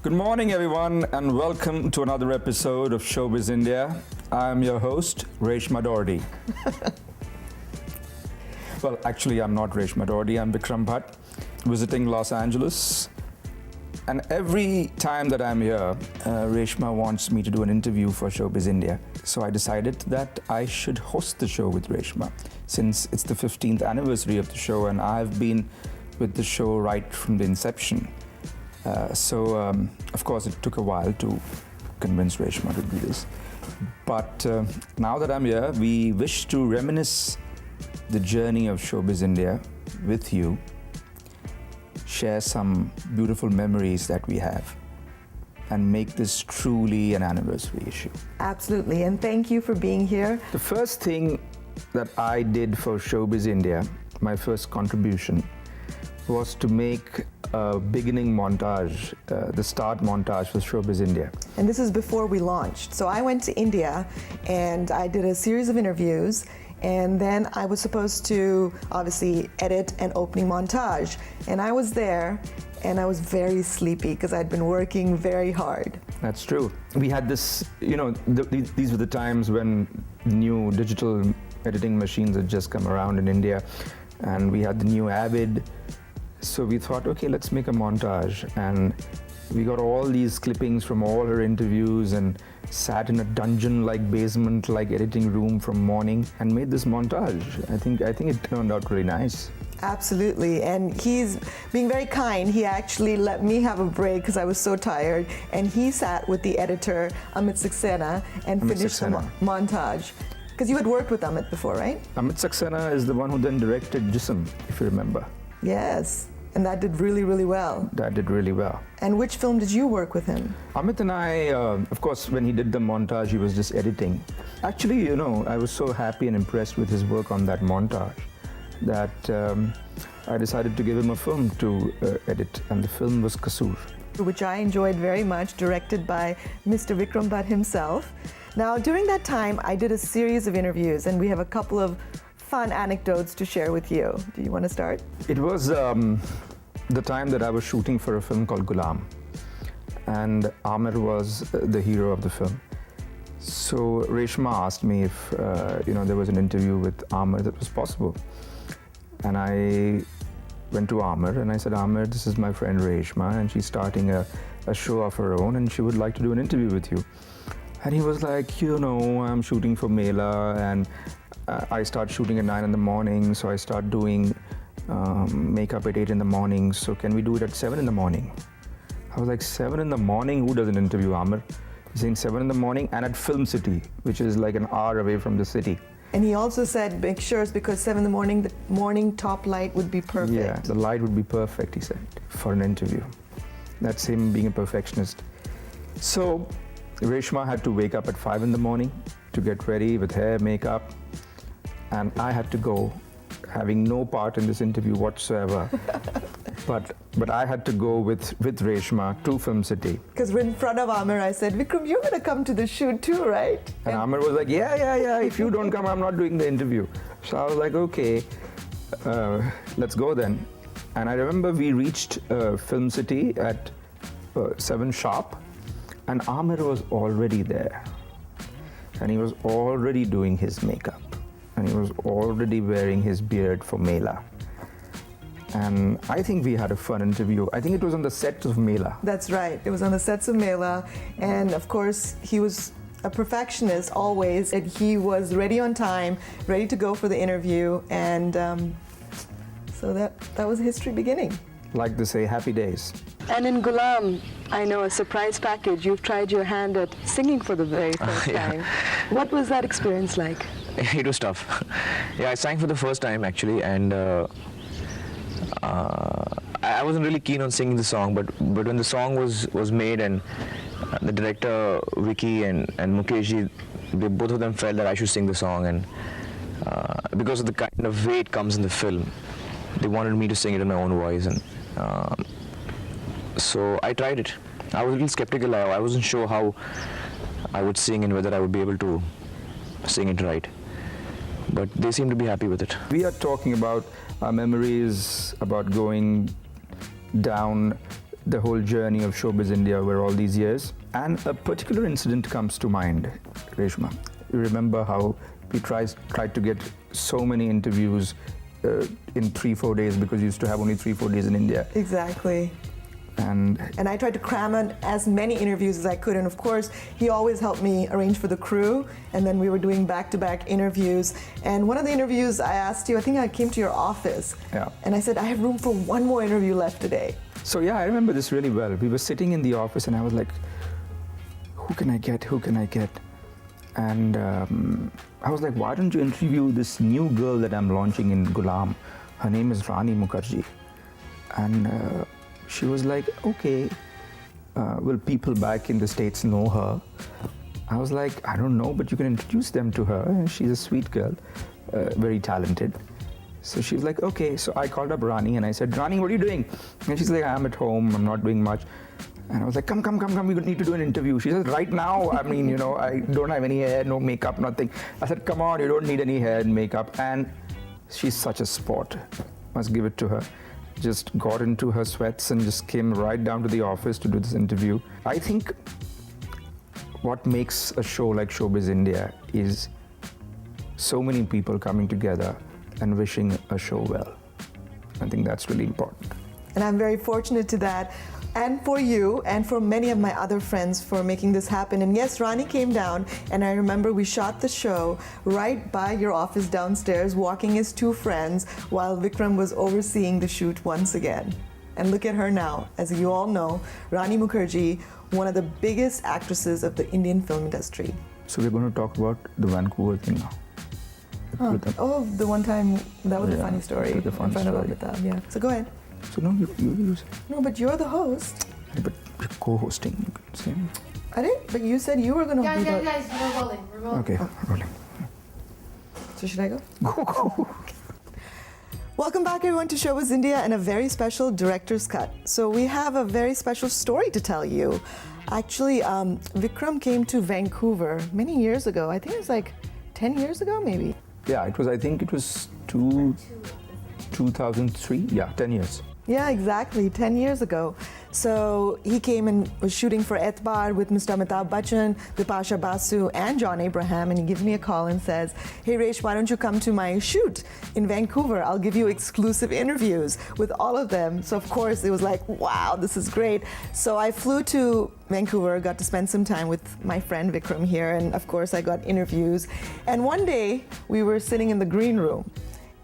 Good morning, everyone, and welcome to another episode of Showbiz India. I'm your host, Reshma Dordi. Well, actually, I'm not Reshma Dordi. I'm Virakram Bhatt, visiting Los Angeles. And every time that I'm here, Reshma wants me to do an interview for Showbiz India. So I decided that I should host the show with Reshma, since it's the 15th anniversary of the show, and I've been with the show right from the inception. Of course, it took a while to convince Reshma to do this. But now that I'm here, we wish to reminisce the journey of Showbiz India with you, share some beautiful memories that we have, and make this truly an anniversary issue. Absolutely, and thank you for being here. The first thing that I did for Showbiz India, my first contribution, was to make a beginning montage, the start montage for Showbiz India. And this is before we launched. So I went to India and I did a series of interviews, and then I was supposed to obviously edit an opening montage. And I was there and I was very sleepy because I'd been working very hard. That's true. We had this, these were the times when new digital editing machines had just come around in India, and we had the new Avid. So we thought, okay, let's make a montage. And we got all these clippings from all her interviews and sat in a dungeon-like basement-like editing room from morning and made this montage. I think it turned out really nice. Absolutely, and he's being very kind. He actually let me have a break because I was so tired, and he sat with the editor, Amit Saxena, and finished the montage. Because you had worked with Amit before, right? Amit Saxena is the one who then directed Jism, if you remember. Yes, and that did really, really well. That did really well. And which film did you work with him? Amit and I, of course, when he did the montage, he was just editing. Actually, I was so happy and impressed with his work on that montage that I decided to give him a film to edit, and the film was Kasoor, which I enjoyed very much, directed by Mr. Vikram Bhatt himself. Now, during that time, I did a series of interviews, and we have a couple of fun anecdotes to share with you. Do you want to start? It was the time that I was shooting for a film called Gulam, and Aamir was the hero of the film. So Reshma asked me if there was an interview with Aamir that was possible, and I went to Aamir and I said, Aamir, this is my friend Reshma, and she's starting a show of her own, and she would like to do an interview with you. And he was like, I'm shooting for Mela, and I start shooting at 9 in the morning, so I start doing makeup at 8 in the morning, so can we do it at 7 in the morning? I was like, 7 in the morning? Who does an interview, Aamir? He's saying 7 in the morning and at Film City, which is like an hour away from the city. And he also said, make sure it's because 7 in the morning, the morning top light would be perfect. Yeah, the light would be perfect, he said, for an interview. That's him being a perfectionist. So Reshma had to wake up at 5 in the morning to get ready with hair, makeup, and I had to go, having no part in this interview whatsoever. but I had to go with Reshma to Film City. Because in front of Aamir, I said, Vikram, you're going to come to the shoot too, right? And Aamir was like, yeah, if you don't come, I'm not doing the interview. So I was like, okay, let's go then. And I remember we reached Film City at 7 sharp, and Aamir was already there. And he was already doing his makeup. And he was already wearing his beard for Mela. And I think we had a fun interview. I think it was on the sets of Mela. That's right. It was on the sets of Mela. And of course, he was a perfectionist always. And he was ready on time, ready to go for the interview. And so that was history beginning. Like they say, happy days. And in Gulam, I know a surprise package. You've tried your hand at singing for the very first time. What was that experience like? It was tough. Yeah, I sang for the first time actually, and I wasn't really keen on singing the song, but when the song was made, and the director Vicky and Mukerji, both of them felt that I should sing the song, and because of the kind of way it comes in the film, they wanted me to sing it in my own voice, and so I tried it. I was a little skeptical. I wasn't sure how I would sing and whether I would be able to sing it right. But they seem to be happy with it. We are talking about our memories, about going down the whole journey of Showbiz India over all these years. And a particular incident comes to mind, Reshma. You remember how we tried to get so many interviews in 3-4 days, because we used to have only 3-4 days in India. Exactly. And I tried to cram in as many interviews as I could. And of course, he always helped me arrange for the crew. And then we were doing back-to-back interviews. And one of the interviews I asked you, I think I came to your office. Yeah. And I said, I have room for one more interview left today. so yeah, I remember this really well. We were sitting in the office and I was like, who can I get? Who can I get? And I was like, why don't you interview this new girl that I'm launching in Gulam? Her name is Rani Mukerji. And she was like, okay, will people back in the States know her? I was like, I don't know, but you can introduce them to her. And she's a sweet girl, very talented. So she was like, okay. So I called up Rani and I said, Rani, what are you doing? And she's like, I'm at home, I'm not doing much. And I was like, come, we need to do an interview. She said, right now, I mean, I don't have any hair, no makeup, nothing. I said, come on, you don't need any hair and makeup. And she's such a sport, must give it to her. Just got into her sweats and just came right down to the office to do this interview. I think what makes a show like Showbiz India is so many people coming together and wishing a show well. I think that's really important. And I'm very fortunate to that. And for you and for many of my other friends for making this happen. And yes, Rani came down, and I remember we shot the show right by your office downstairs, walking as two friends, while Vikram was overseeing the shoot once again. And look at her now. As you all know, Rani Mukerji, one of the biggest actresses of the Indian film industry. So we're going to talk about the Vancouver thing now. Oh, the one time, that was a funny story. The fun in front story. of Amitabh, yeah. So go ahead. So no, you say. No, but you're the host. But you're co-hosting, you could say. I didn't, but you said you were going to be the... Guys, we're rolling. Okay, rolling. So should I go? Go. Welcome back, everyone, to Showbiz India and a very special director's cut. So we have a very special story to tell you. Actually, Vikram came to Vancouver many years ago. I think it was like 10 years ago, maybe. Yeah, I think it was 2003. Yeah, 10 years. Yeah, exactly, 10 years ago. So he came and was shooting for Etbar with Mr. Amitabh Bachchan, Bipasha Basu, and John Abraham. And he gives me a call and says, hey, Resh, why don't you come to my shoot in Vancouver? I'll give you exclusive interviews with all of them. So, of course, it was like, wow, this is great. So I flew to Vancouver, got to spend some time with my friend Vikram here. And, of course, I got interviews. And one day, we were sitting in the green room.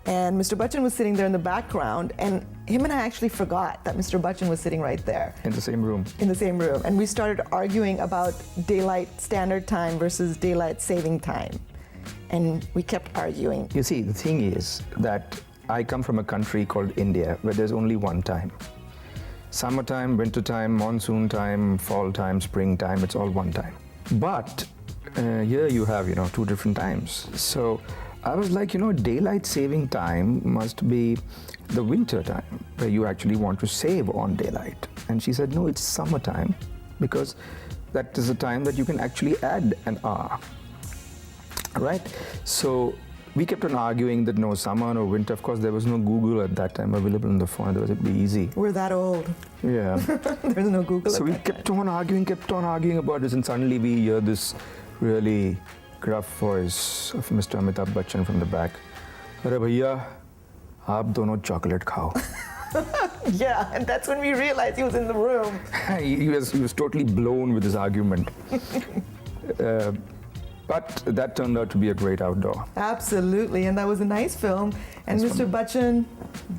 And Mr. Bachchan was sitting there in the background, and him and I actually forgot that Mr. Bachchan was sitting right there. In the same room. In the same room. And we started arguing about daylight standard time versus daylight saving time. And we kept arguing. You see, the thing is that I come from a country called India, where there's only one time. Summertime, wintertime, monsoon time, fall time, spring time, it's all one time. But here you have, two different times. So I was like, daylight saving time must be the winter time, where you actually want to save on daylight. And she said, no, it's summertime, because that is the time that you can actually add an hour, right? So we kept on arguing that no summer, no winter. Of course, there was no Google at that time available on the phone, otherwise it'd be easy. We're that old. Yeah. There's no Google. So we kept on arguing about this, and suddenly we hear this really gruff voice of Mr. Amitabh Bachchan from the back. Arey bhaiya, aap dono chocolate khao. Yeah, and that's when we realized he was in the room. he was totally blown with this argument. But that turned out to be a great outdoor. Absolutely, and that was a nice film. And Nice Mr. Bachchan,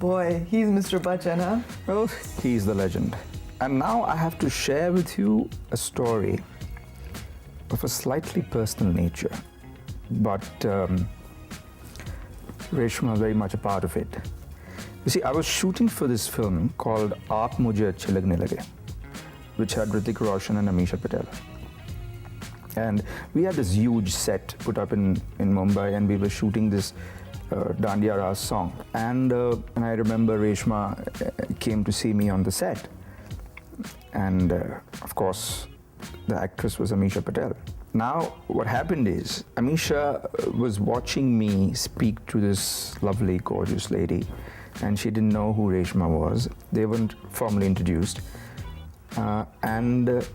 boy, he's Mr. Bachchan, huh? Well, he's the legend. And now I have to share with you a story of a slightly personal nature, but Reshma was very much a part of it. You see, I was shooting for this film called Aap Mujhe Achhe Lagne Lage, which had Hrithik Roshan and Amisha Patel. And we had this huge set put up in Mumbai, and we were shooting this Dandiya Ras song. And I remember Reshma came to see me on the set. And of course, the actress was Amisha Patel. Now, what happened is, Amisha was watching me speak to this lovely, gorgeous lady, and she didn't know who Reshma was. They weren't formally introduced. And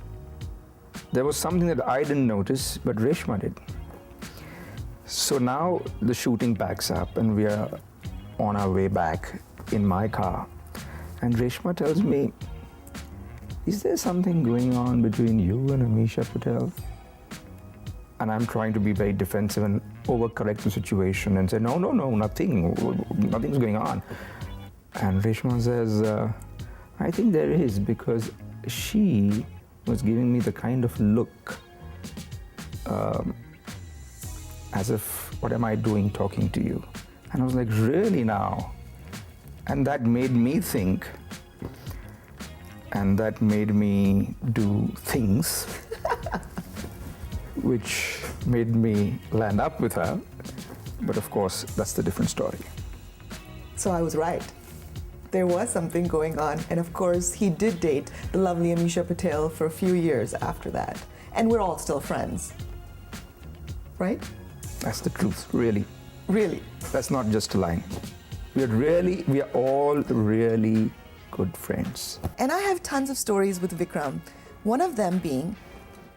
there was something that I didn't notice, but Reshma did. So now the shooting packs up and we are on our way back in my car. And Reshma tells me, is there something going on between you and Amisha Patel? And I'm trying to be very defensive and overcorrect the situation and say, no, nothing's going on. And Reshma says, I think there is, because she was giving me the kind of look as if, what am I doing talking to you? And I was like, really now? And that made me think, and that made me do things which made me land up with her. But of course, that's the different story. So I was right. There was something going on. And of course, he did date the lovely Amisha Patel for a few years after that. And we're all still friends. Right? That's the truth, really. Really? That's not just a line. We are all really good friends. And I have tons of stories with Vikram. One of them being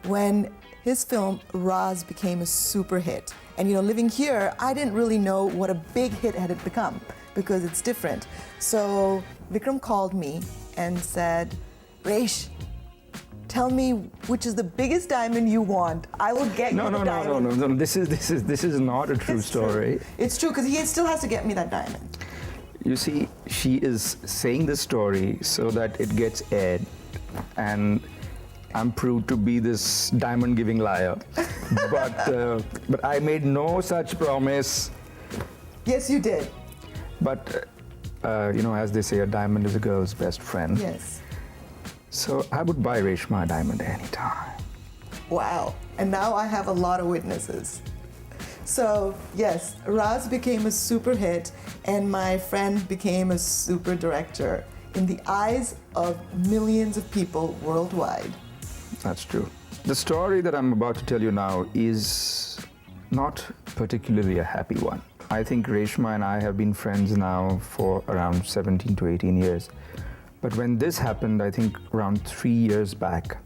when his film Raz became a super hit. And living here, I didn't really know what a big hit had it become because it's different. So Vikram called me and said, Resh, tell me which is the biggest diamond you want. I will get you the diamond. No. This is not a true story. True. It's true, because he still has to get me that diamond. You see, she is saying this story so that it gets aired, and I'm proved to be this diamond-giving liar. But I made no such promise. Yes, you did. But as they say, a diamond is a girl's best friend. Yes. So I would buy Reshma a diamond anytime. Wow. And now I have a lot of witnesses. So yes, Raz became a super hit and my friend became a super director in the eyes of millions of people worldwide. That's true. The story that I'm about to tell you now is not particularly a happy one. I think Reshma and I have been friends now for around 17 to 18 years. But when this happened, I think around 3 years back,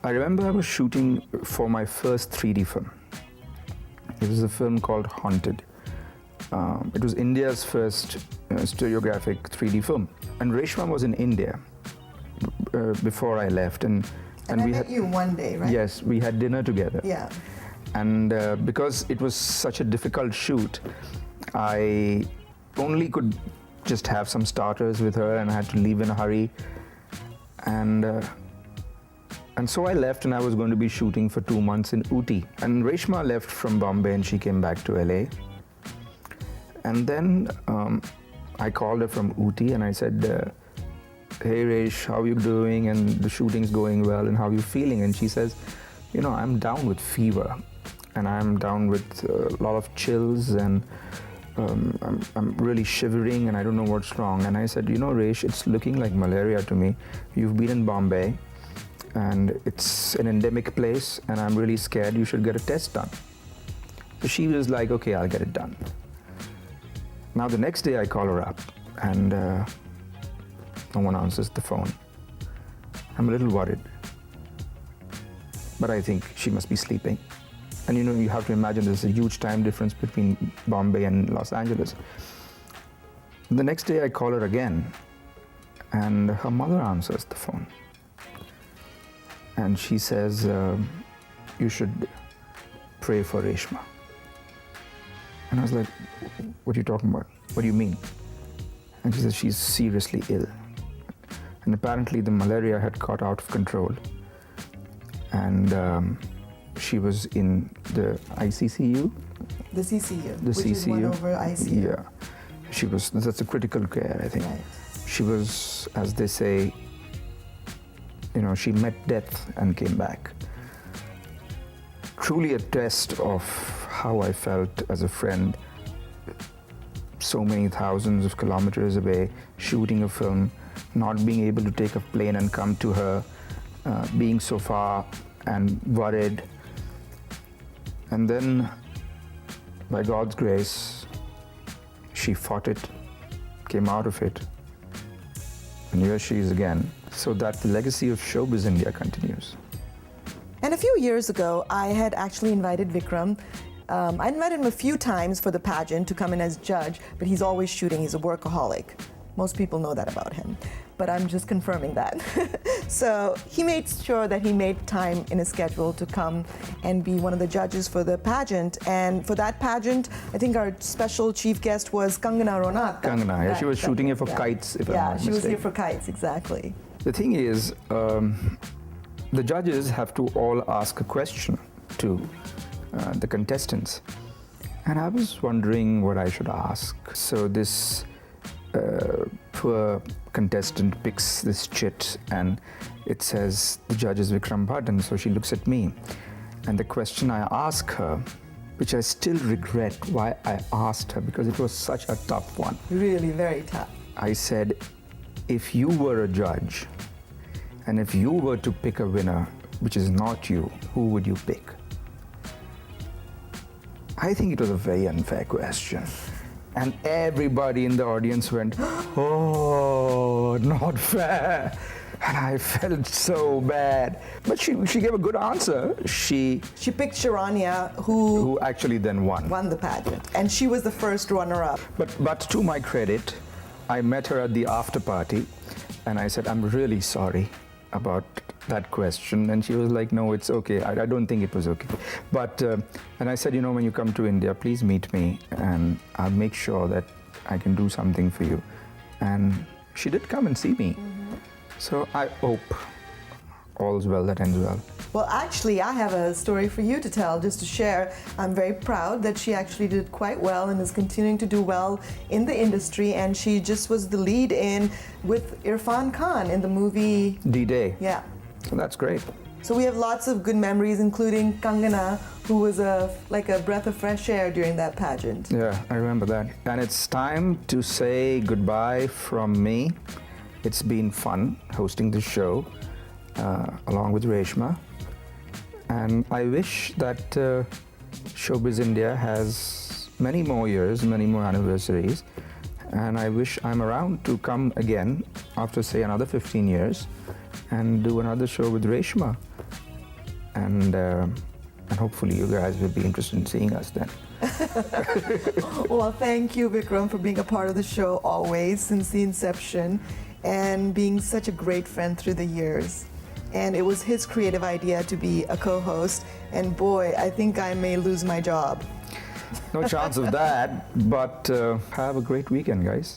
I remember I was shooting for my first 3D film. It was a film called Haunted. It was India's first stereographic 3D film. And Reshma was in India before I left. And I met you one day, right? Yes, we had dinner together. Yeah. And because it was such a difficult shoot, I only could just have some starters with her and I had to leave in a hurry. And so I left and I was going to be shooting for 2 months in Ooty. And Reshma left from Bombay and she came back to LA. And then I called her from Ooty and I said, hey Resh, how are you doing? And the shooting's going well and how are you feeling? And she says, I'm down with fever and I'm down with a lot of chills and I'm really shivering and I don't know what's wrong. And I said, Resh, it's looking like malaria to me. You've been in Bombay and it's an endemic place and I'm really scared. You should get a test done. So she was like, okay, I'll get it done. Now the next day I call her up and no one answers the phone. I'm a little worried, but I think she must be sleeping. And you have to imagine there's a huge time difference between Bombay and Los Angeles. The next day I call her again and her mother answers the phone. And she says, you should pray for Reshma. And I was like, what are you talking about? What do you mean? And she says, she's seriously ill. And apparently the malaria had got out of control. And she was in the ICCU. The CCU, which is one over ICU. Yeah. That's a critical care, I think. Right. She was, as they say, she met death and came back. Truly a test of how I felt as a friend, so many thousands of kilometers away, shooting a film, not being able to take a plane and come to her, being so far and worried. And then, by God's grace, she fought it, came out of it, And here she is again, so that the legacy of Showbiz India continues. And a few years ago, I had actually invited Vikram. I invited him a few times for the pageant to come in as judge, but he's always shooting. He's a workaholic. Most people know that about him, but I'm just confirming that. So he made sure that he made time in his schedule to come and be one of the judges for the pageant. And for that pageant, I think our special chief guest was Kangana Ranaut. Kangana, yeah, she was shooting here for kites, if I'm not mistaken. Yeah, she was here for kites, exactly. The thing is, the judges have to all ask a question to the contestants. And I was wondering what I should ask. So this poor contestant picks this chit and it says the judge is Virakram Bhatt, and so she looks at me. And the question I ask her, which I still regret why I asked her because it was such a tough one. Really, very tough. I said, if you were a judge and if you were to pick a winner, which is not you, who would you pick? I think it was a very unfair question. And everybody in the audience went, oh, not fair. And I felt so bad. But she gave a good answer. She picked Sharanya, who actually then won. Won the pageant. And she was the first runner-up. But to my credit, I met her at the after party and I said, I'm really sorry about that question. And she was like, no, it's okay. I don't think it was okay. But, and I said, you know, when you come to India, please meet me and I'll make sure that I can do something for you. And she did come and see me. Mm-hmm. So I hope all's well that ends well. Well, actually, I have a story for you to tell, just to share. I'm very proud that she actually did quite well and is continuing to do well in the industry. And she just was the lead in with Irfan Khan in the movie D-Day. Yeah. So that's great. So we have lots of good memories, including Kangana, who was like a breath of fresh air during that pageant. Yeah, I remember that. And it's time to say goodbye from me. It's been fun hosting the show along with Reshma. And I wish that Showbiz India has many more years, many more anniversaries. And I wish I'm around to come again after, say, another 15 years and do another show with Reshma. And hopefully you guys will be interested in seeing us then. Well, thank you, Vikram, for being a part of the show always since the inception and being such a great friend through the years. And it was his creative idea to be a co-host. And boy, I think I may lose my job. No chance of that, but have a great weekend, guys.